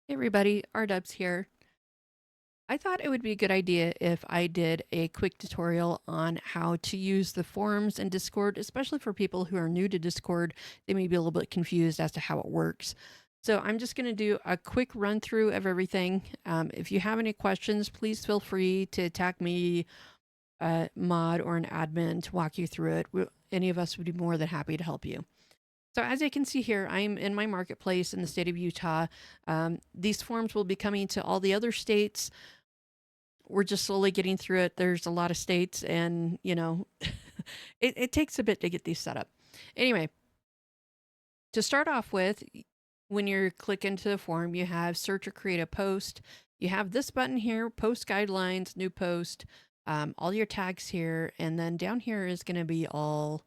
Hey everybody, Arrrdubs here. I thought it would be a good idea if I did a quick tutorial on how to use the forums in Discord, especially for people who are new to Discord. They may be a little bit confused as to how it works. So I'm just going to do a quick run through of everything. If you have any questions, please feel free to tag me, a mod, or an admin to walk you through it. Any of us would be more than happy to help you. So as you can see here, I'm in my marketplace in the state of Utah. These forms will be coming to all the other states. We're just slowly getting through it. There's a lot of states, and it takes a bit to get these set up. Anyway, to start off with, when you click into the form, you have search or create a post. You have this button here, post guidelines, new post, all your tags here, and then down here is going to be all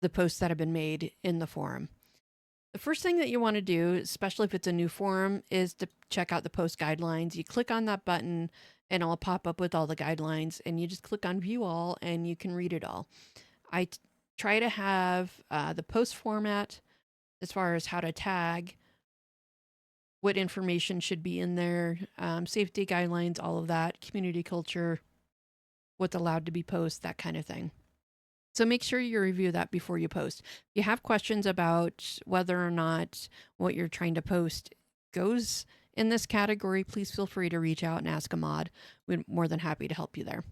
the posts that have been made in the forum. The first thing that you want to do, especially if it's a new forum, is to check out the post guidelines. You click on that button and it'll pop up with all the guidelines, and you just click on view all and you can read it all. Try to have the post format as far as how to tag, what information should be in there, safety guidelines, all of that, community culture, what's allowed to be posted, that kind of thing. So make sure you review that before you post. If you have questions about whether or not what you're trying to post goes in this category, please feel free to reach out and ask a mod. We're more than happy to help you there.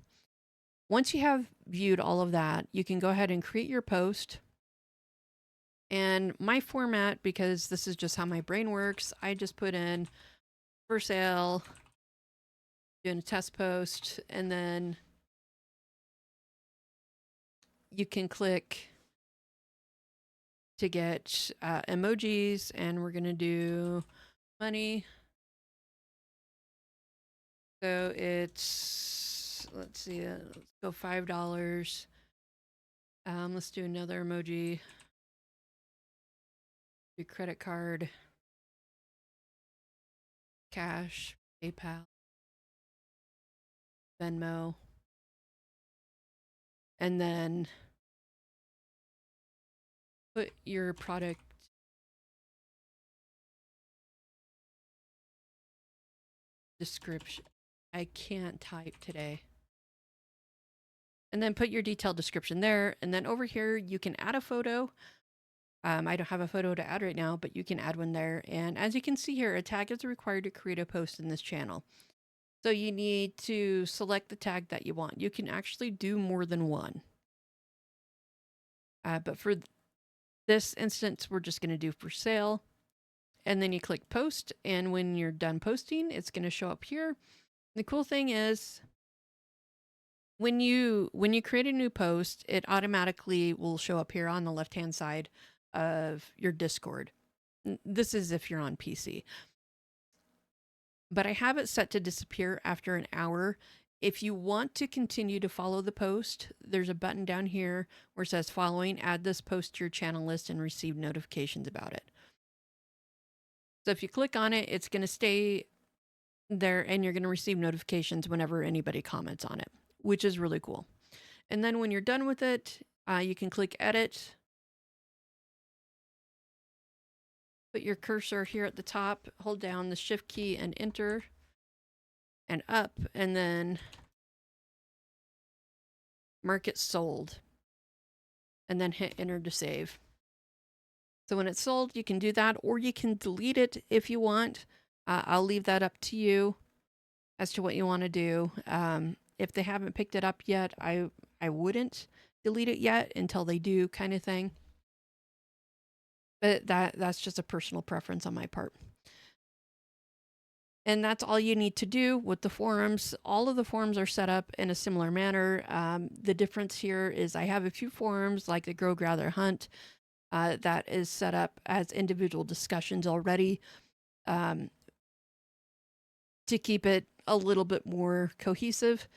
Once you have viewed all of that, you can go ahead and create your post. And my format, because this is just how my brain works, I just put in for sale, doing a test post, and then you can click to get emojis, and we're going to do money. So it's, let's see, let's go $5. Let's do another emoji. Do credit card, cash, PayPal, Venmo, and then put your product description. I can't type today. And then put your detailed description there. And then over here, you can add a photo. I don't have a photo to add right now, but you can add one there. And as you can see here, a tag is required to create a post in this channel. So you need to select the tag that you want. You can actually do more than one. But for this instance, we're just going to do for sale. And then you click post. And when you're done posting, it's going to show up here. The cool thing is when you create a new post, it automatically will show up here on the left-hand side of your Discord. This is if you're on PC. But I have it set to disappear after an hour. If you want to continue to follow the post, there's a button down here where it says following, add this post to your channel list and receive notifications about it. So if you click on it, it's going to stay there and you're going to receive notifications whenever anybody comments on it, which is really cool. And then when you're done with it, you can click edit, put your cursor here at the top, hold down the shift key and enter and up, and then mark it sold, and then hit enter to save. So when it's sold, you can do that, or you can delete it if you want. I'll leave that up to you as to what you want to do. If they haven't picked it up yet, I wouldn't delete it yet until they do, kind of thing. But that's just a personal preference on my part. And that's all you need to do with the forums. All of the forums are set up in a similar manner. The difference here is I have a few forums like the Grow, Gather, Hunt that is set up as individual discussions already to keep it a little bit more cohesive.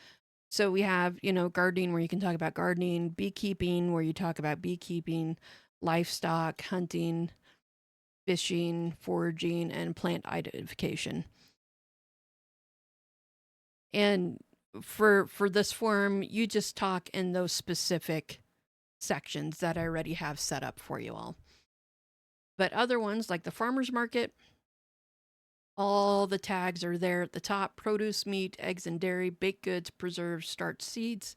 So we have, gardening where you can talk about gardening, beekeeping where you talk about beekeeping, livestock, hunting, fishing, foraging, and plant identification. And for this forum, you just talk in those specific sections that I already have set up for you all. But other ones like the farmers market, All the tags are there at the top: produce, meat, eggs and dairy, baked goods, preserves, starch, seeds,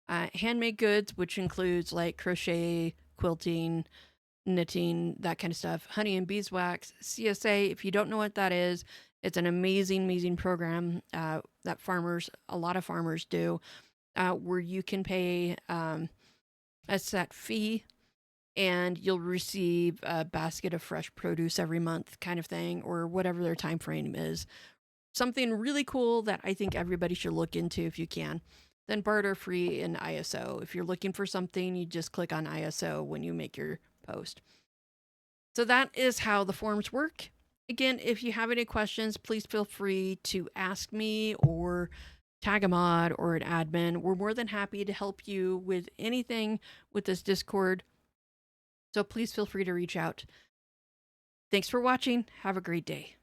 handmade goods, which includes like crochet, quilting, knitting, that kind of stuff, honey and beeswax, CSA. If you don't know what that is, it's an amazing, amazing program that a lot of farmers do, where you can pay a set fee and you'll receive a basket of fresh produce every month, kind of thing, or whatever their time frame is. Something really cool that I think everybody should look into if you can. Then barter free in ISO. If you're looking for something, you just click on ISO when you make your post. So that is how the forms work. Again, if you have any questions, please feel free to ask me or tag a mod or an admin. We're more than happy to help you with anything with this Discord. So please feel free to reach out. Thanks for watching. Have a great day.